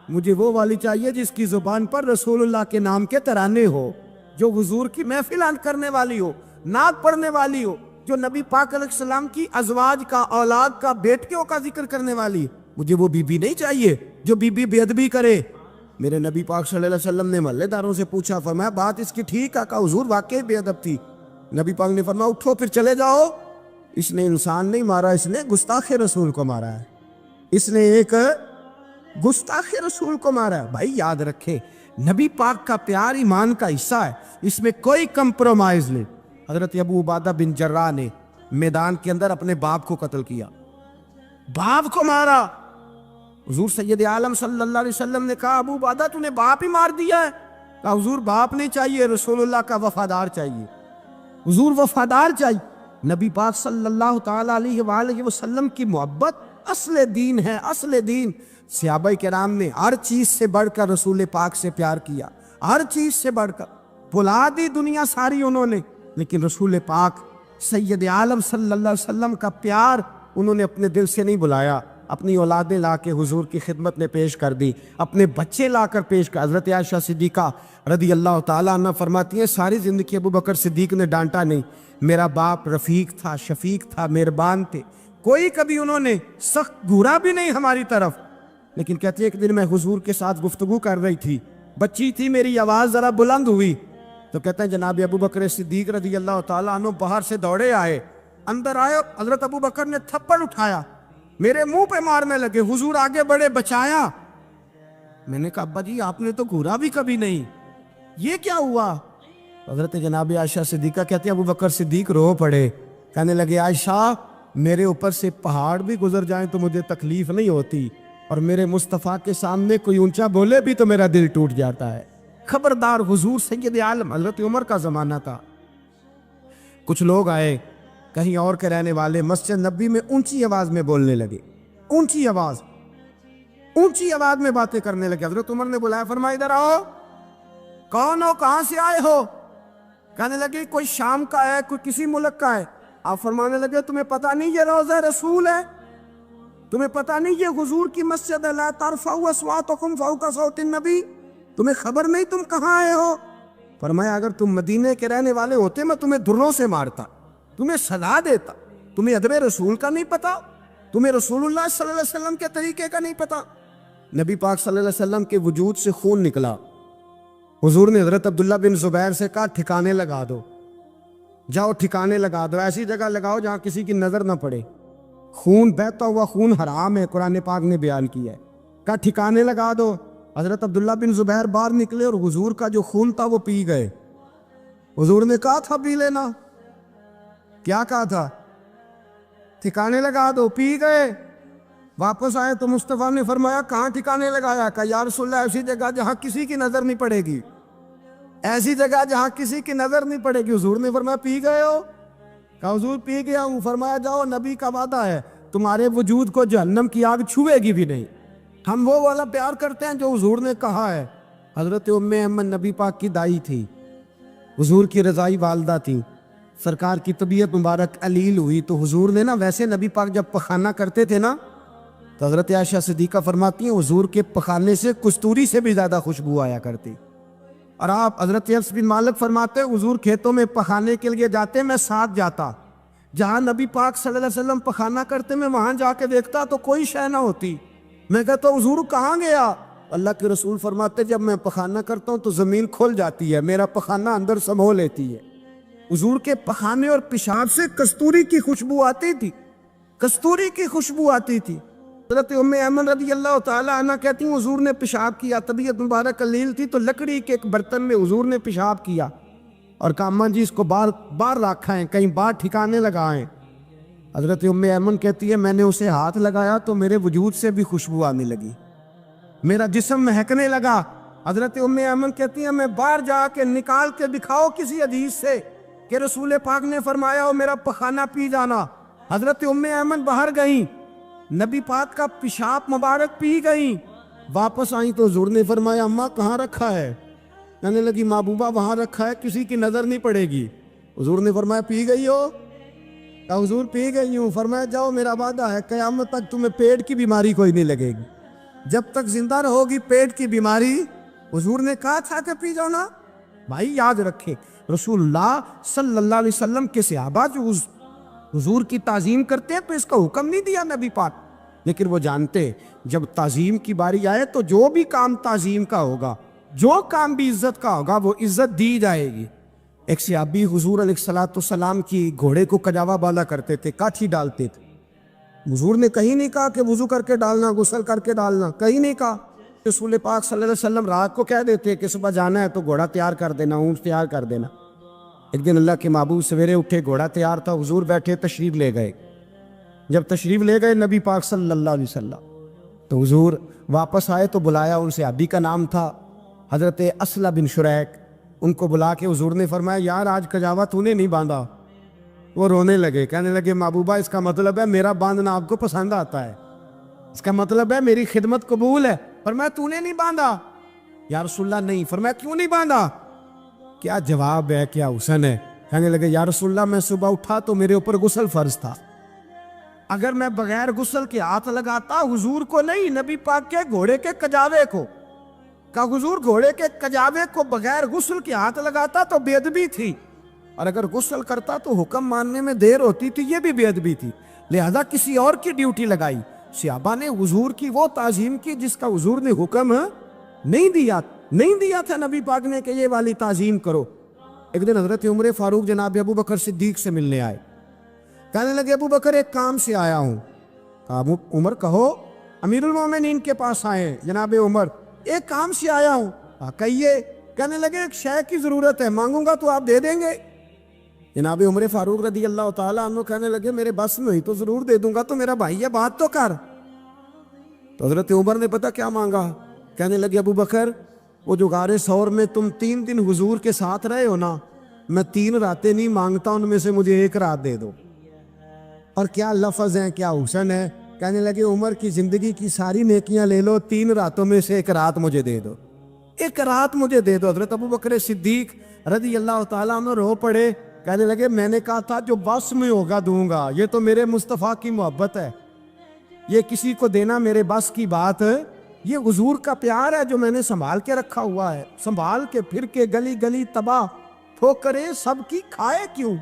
مجھے وہ والی چاہیے جس کی زبان پر رسول اللہ کے نام کے ترانے ہو، جو حضور کی محفل کرنے والی ہو، نعت پڑھنے والی ہو، جو نبی پاک علیہ السلام کی ازواج کا، اولاد کا، بیٹیوں کا ذکر کرنے والی۔ مجھے وہ بی بی نہیں چاہیے جو بی بی بے ادبی کرے۔ میرے نبی پاک صلی اللہ علیہ وسلم نے محلے داروں سے پوچھا، فرمایا بات اس کی ٹھیک ہے؟ کہا حضور واقعی بے ادب تھی۔ نبی پاک نے فرمایا اٹھو پھر چلے جاؤ، اس نے انسان نہیں مارا، اس نے گستاخ رسول کو مارا ہے، اس نے ایک گستاخ رسول کو مارا ہے۔ بھائی یاد رکھے نبی پاک کا پیار ایمان کا حصہ ہے، اس میں کوئی کمپرومائز نہیں۔ حضرت ابو عبادہ بن جراح نے میدان کے اندر اپنے باپ کو قتل کیا، باپ کو مارا۔ حضور سید عالم صلی اللہ علیہ وسلم نے کہا ابو عبادہ تو نے باپ ہی مار دیا ہے؟ کہا حضور باپ نہیں چاہیے، رسول اللہ کا وفادار چاہیے، حضور وفادار چاہیے۔ نبی پاک صلی اللہ تعالی علیہ وآلہ وسلم کی محبت اصل دین ہے، اصل دین۔ صحابہ کرام نے ہر چیز سے بڑھ کر رسول پاک سے پیار کیا، ہر چیز سے بڑھ کر، بھلا دی دنیا ساری انہوں نے، لیکن رسول پاک سید عالم صلی اللہ علیہ وسلم کا پیار انہوں نے اپنے دل سے نہیں بلایا، اپنی اولادیں لا کے حضور کی خدمت میں پیش کر دی، اپنے بچے لا کر پیش کر۔ حضرت عائشہ صدیقہ رضی اللہ تعالیٰ عنہ فرماتی ہیں ساری زندگی ابو بکر صدیق نے ڈانٹا نہیں، میرا باپ رفیق تھا، شفیق تھا، مہربان تھے، کوئی کبھی انہوں نے سخت گھورا بھی نہیں ہماری طرف۔ لیکن کہتے ہیں ایک دن میں حضور کے ساتھ گفتگو کر رہی تھی، بچی تھی، میری آواز ذرا بلند ہوئی تو کہتے ہیں جناب ابو بکر صدیق رضی اللہ تعالیٰ عنہ باہر سے دوڑے آئے، اندر آئے، حضرت ابو بکر نے تھپڑ اٹھایا، میرے منہ پہ مارنے لگے، حضور آگے بڑھے، بچایا۔ میں نے کہا ابا جی آپ نے تو گھورا بھی کبھی نہیں، یہ کیا ہوا؟ حضرت جناب عائشہ صدیقہ کہتے ہیں ابو بکر صدیق رو پڑے، کہنے لگے عائشہ میرے اوپر سے پہاڑ بھی گزر جائیں تو مجھے تکلیف نہیں ہوتی، اور میرے مصطفیٰ کے سامنے کوئی اونچا بولے بھی تو میرا دل ٹوٹ جاتا ہے۔ خبردار، حضور سید عالم، حضرت عمر کا زمانہ تھا، کچھ لوگ آئے کہیں اور کے رہنے والے، مسجد نبی میں اونچی آواز میں بولنے لگے، اونچی آواز میں باتیں کرنے لگے۔ حضرت عمر نے بلایا، فرمایا ادھر آؤ، کون ہو، کہاں سے آئے ہو؟ کہنے لگے کوئی شام کا ہے، کوئی کسی ملک کا ہے۔ آپ فرمانے لگے تمہیں پتہ نہیں یہ روضہ رسول ہے؟ تمہیں پتہ نہیں یہ حضور کی مسجد ہے؟ لا ترفعوا اصواتکم فوق صوت النبی، تمہیں خبر نہیں تم کہاں آئے ہو؟ فرمایا اگر تم مدینے کے رہنے والے ہوتے میں تمہیں دروں سے مارتا، تمہیں سزا دیتا۔ تمہیں ادب رسول کا نہیں پتا، تمہیں رسول اللہ صلی اللہ علیہ وسلم کے طریقے کا نہیں پتا۔ نبی پاک صلی اللہ علیہ وسلم کے وجود سے خون نکلا، حضور نے حضرت عبداللہ بن زبیر سے کہا ٹھکانے لگا دو، جاؤ ٹھکانے لگا دو، ایسی جگہ لگاؤ جہاں کسی کی نظر نہ پڑے، خون بہتا ہوا خون حرام ہے، قرآن پاک نے بیان کیا ہے، کہا ٹھکانے لگا دو۔ حضرت عبداللہ بن زبیر باہر نکلے اور حضور کا جو خون تھا وہ پی گئے۔ حضور نے کہا تھا پی لینا، کیا کہا تھا؟ ٹھکانے لگا دو، پی گئے۔ واپس آئے تو مصطفیٰ نے فرمایا کہاں ٹھکانے لگایا؟ کہا یا رسول اللہ ایسی جگہ جہاں کسی کی نظر نہیں پڑے گی، ایسی جگہ جہاں کسی کی نظر نہیں پڑے گی۔ حضور نے فرمایا پی گئے ہو؟ کہا حضور پی گیا ہوں۔ فرمایا جاؤ، نبی کا وعدہ ہے تمہارے وجود کو جہنم کی آگ چھوئے گی بھی نہیں۔ ہم وہ والا پیار کرتے ہیں جو حضور نے کہا ہے۔ حضرت ام ایمن نبی پاک کی دائی تھی، حضور کی رضائی والدہ تھی، سرکار کی طبیعت مبارک علیل ہوئی تو حضور نے ویسے نبی پاک جب پخانہ کرتے تھے تو حضرت عائشہ صدیقہ فرماتی ہیں حضور کے پخانے سے کستوری سے بھی زیادہ خوشبو آیا کرتی۔ اور آپ حضرت انس بن مالک فرماتے ہیں حضور کھیتوں میں پخانے کے لیے جاتے، میں ساتھ جاتا، جہاں نبی پاک صلی اللہ علیہ وسلم پخانہ کرتے میں وہاں جا کے دیکھتا تو کوئی شے نہ ہوتی۔ میں کہتا حضور کہاں گیا؟ اللہ کے رسول فرماتے جب میں پخانہ کرتا ہوں تو زمین کھل جاتی ہے، میرا پخانہ اندر سمو لیتی ہے۔ حضور کے پخانے اور پیشاب سے کستوری کی خوشبو آتی تھی، کستوری کی خوشبو آتی تھی۔ حضرت ام ایمن رضی اللہ تعالی عنہ کہتی ہیں حضور نے پیشاب کیا، طبیعت مبارک قلیل تھی تو لکڑی کے ایک برتن میں حضور نے پیشاب کیا اور کہا اماں جی اس کو بار رکھا ہے، کہیں بار ٹھکانے لگائیں۔ حضرت ام ایمن کہتی ہے میں نے اسے ہاتھ لگایا تو میرے وجود سے بھی خوشبو آنے لگی، میرا جسم مہکنے لگا۔ حضرت ام ایمن کہتی ہے میں باہر جا کے نکال کے دکھاؤ کسی حدیث سے کہ رسول پاک نے فرمایا ہو میرا پخانہ پی جانا۔ حضرت ام ایمن باہر گئیں، نبی پاک کا پیشاب مبارک پی گئیں، واپس آئیں تو حضور نے فرمایا اماں کہاں رکھا ہے؟ کہنے لگی محبوبہ وہاں رکھا ہے، کسی کی نظر نہیں پڑے گی۔ حضور نے فرمایا پی گئی ہو؟ کہا حضور پی گئی ہوں۔ فرمایا جاؤ میرا وعدہ ہے قیامت تک تمہیں پیٹ کی بیماری کوئی نہیں لگے گی، جب تک زندہ رہو گی پیٹ کی بیماری۔ حضور نے کہا تھا کہ پی جاؤ نا۔ بھائی یاد رکھیں رسول اللہ صلی اللہ علیہ وسلم کے صحابہ جو حضور کی تعظیم کرتے ہیں تو اس کا حکم نہیں دیا نبی پاک، لیکن وہ جانتے جب تعظیم کی باری آئے تو جو بھی کام تعظیم کا ہوگا، جو کام بھی عزت کا ہوگا وہ عزت دی جائے گی۔ ایک صحابی حضور علیہ السلام کی گھوڑے کو کجاوا بالا کرتے تھے، کاٹھی ڈالتے تھے۔ حضور نے کہیں نہیں کہا کہ وضو کر کے ڈالنا، غسل کر کے ڈالنا، کہیں نہیں کہا۔ رسول پاک صلی اللہ علیہ وسلم رات کو کہہ دیتے کہ صبح جانا ہے تو گھوڑا تیار کر دینا، اونٹ تیار کر دینا۔ ایک دن اللہ کے محبوب سویرے اٹھے، گھوڑا تیار تھا، حضور بیٹھے تشریف لے گئے۔ جب تشریف لے گئے نبی پاک صلی اللہ علیہ وسلم تو حضور واپس آئے تو بلایا، ان سے صحابی کا نام تھا حضرت اسلم بن شریک، ان کو بلا کے حضور نے فرمایا یار آج کجاوا تو نے نہیں باندھا۔ وہ رونے لگے، کہنے لگے محبوبہ اس کا مطلب ہے میرا باندھنا آپ کو پسند آتا ہے، اس کا مطلب ہے میری خدمت قبول ہے۔ فرمایا تو نے نہیں باندھا؟ یا رسول اللہ نہیں۔ فرمایا کیوں نہیں باندھا؟ کیا جواب ہے، کیا حسن ہے۔ کہنے لگے یا رسول اللہ میں صبح اٹھا تو میرے اوپر غسل فرض تھا، اگر میں بغیر غسل کے ہاتھ لگاتا حضور کو نہیں نبی پاک کے گھوڑے کے کجاوے کو، کہا حضور گھوڑے کے کجاوے کو بغیر غسل کے ہاتھ لگاتا تو بے ادبی تھی، اور اگر غسل کرتا تو حکم ماننے میں دیر ہوتی تھی، یہ بھی بے ادبی تھی، لہذا کسی اور کی ڈیوٹی لگائی۔ صحابہ نے حضور کی وہ تعظیم کی جس کا حضور نے حکم نہیں دیا تھا نبی پاک نے کہ یہ والی تعظیم کرو۔ ایک دن حضرت عمر فاروق جناب ابو بکر صدیق سے ملنے آئے، کہنے لگے ابو بکر ایک کام سے آیا ہوں۔ کہا عمر کہو۔ امیر المومنین کے پاس آئے جناب عمر، ایک کام سے آیا ہوں۔ کہیے۔ کہنے لگے ایک شے کی ضرورت ہے، مانگوں گا تو آپ دے دیں گے؟ جناب عمر فاروق رضی اللہ تعالیٰ عنہ کہنے لگے میرے بس میں ہوئی تو ضرور دے دوں گا، تو میرا بھائی ہے بات تو کر۔ تو حضرت عمر نے پتا کیا مانگا؟ کہنے لگے ابو بکر وہ جو غار ثور میں تم 3 دن حضور کے ساتھ رہے ہو نا، میں 3 راتیں نہیں مانگتا، ان میں سے مجھے 1 رات دے دو۔ اور کیا لفظ ہیں، کیا حسن ہے۔ کہنے لگے عمر کی زندگی کی ساری نیکیاں لے لو، 3 راتوں میں سے 1 رات مجھے دے دو، 1 رات مجھے دے دو۔ حضرت ابو بکر صدیق رضی اللہ تعالیٰ عنہ رو پڑے، کہنے لگے میں نے کہا تھا جو بس میں ہوگا دوں گا، یہ تو میرے مصطفیٰ کی محبت ہے، یہ کسی کو دینا میرے بس کی بات ہے، یہ حضور کا پیار ہے جو میں نے سنبھال کے رکھا ہوا ہے، سنبھال کے پھر کے گلی گلی تباہ ٹھوکرے سب کی کھائے کیوں،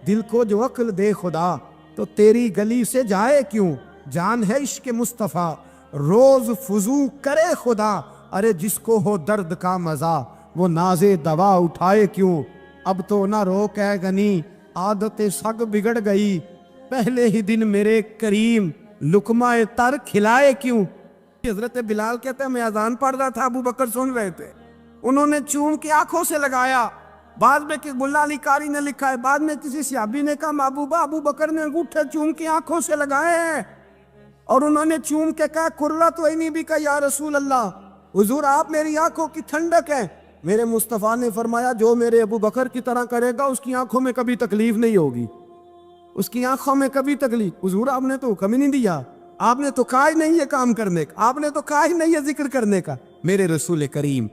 دل کو جو عقل دے خدا تو تیری گلی سے جائے کیوں، جان ہے عشق مصطفیٰ روز فضو کرے خدا، ارے جس کو ہو درد کا مزہ وہ ناز دوا اٹھائے کیوں، اب تو نہ روک ہے غنی عادت سگ بگڑ گئی، پہلے ہی دن میرے کریم لقمہ تر کھلائے کیوں۔ حضرت بلال کہتے ہیں میں اذان پڑھ رہا تھا، ابو بکر سن رہے تھے، انہوں نے چوم کے آنکھوں سے لگایا، بعد میں کہ ملا علی قاری نے لکھا ہے، بعد میں کسی صحابی نے کہا محبوبہ ابو بکر نے انگوٹھے چوم کے آنکھوں سے لگائے ہیں، اور انہوں نے چوم کے کہا قرۃ عینی بھی کہا یا رسول اللہ، حضور آپ میری آنکھوں کی ٹھنڈک ہے۔ میرے مصطفیٰ نے فرمایا جو میرے ابو بکر کی طرح کرے گا اس کی آنکھوں میں کبھی تکلیف نہیں ہوگی، اس کی آنکھوں میں کبھی تکلیف۔ حضور آپ نے تو حکم ہی نہیں دیا، آپ نے تو کہا ہی نہیں یہ کام کرنے کا، آپ نے تو کہا ہی نہیں یہ ذکر کرنے کا۔ میرے رسول کریم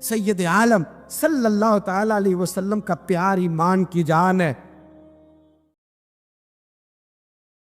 سید عالم صلی اللہ تعالی علیہ وسلم کا پیار ایمان کی جان ہے۔